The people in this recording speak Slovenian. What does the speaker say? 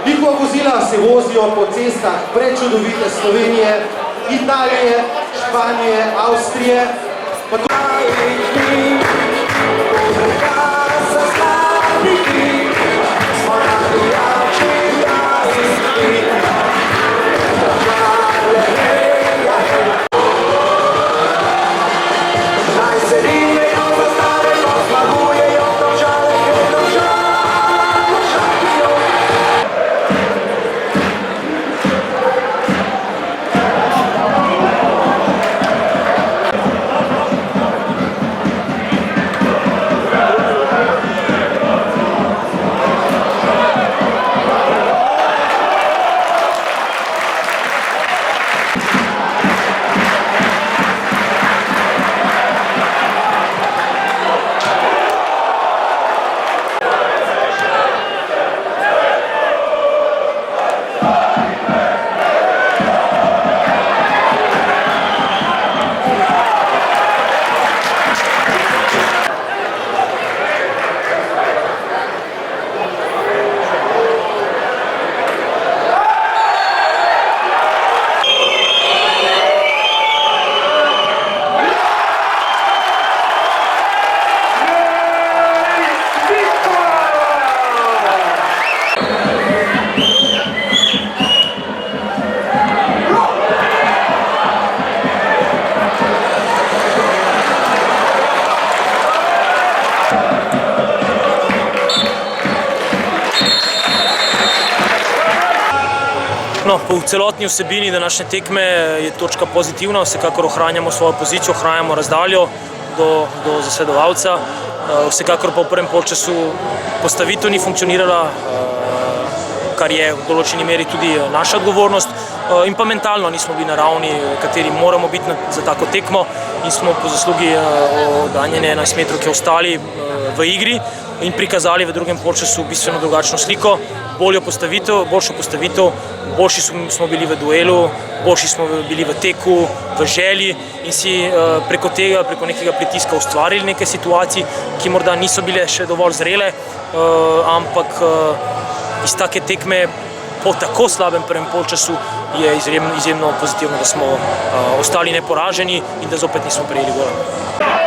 Njihova vozila se vozijo po cestah prečudovite Slovenije, Italije, Španije, Avstrije. No, po celotni vsebini današnje tekme je točka pozitivna, vsekakor ohranjamo svojo pozicijo, ohranjamo razdaljo do zasledovalca. Vsekakor pa v prvem polčasu postavitev ni funkcionirala, kar je v določeni meri tudi naša odgovornost. In pa mentalno nismo bili na ravni, kateri moramo biti za tako tekmo in smo po zaslugi oddaljene 11 metrovke ostali v igri in prikazali v drugem polčasu bistveno drugačno sliko, boljšo postavitev, boljši smo bili v duelu, boljši smo bili v teku, v želji in si preko nekega pritiska ustvarili nekaj situacij, ki morda niso bile še dovolj zrele, ampak iz take tekme po tako slabem prvem polčasu je izjemno pozitivno, da smo ostali neporaženi in da zopet nismo prejeli gola.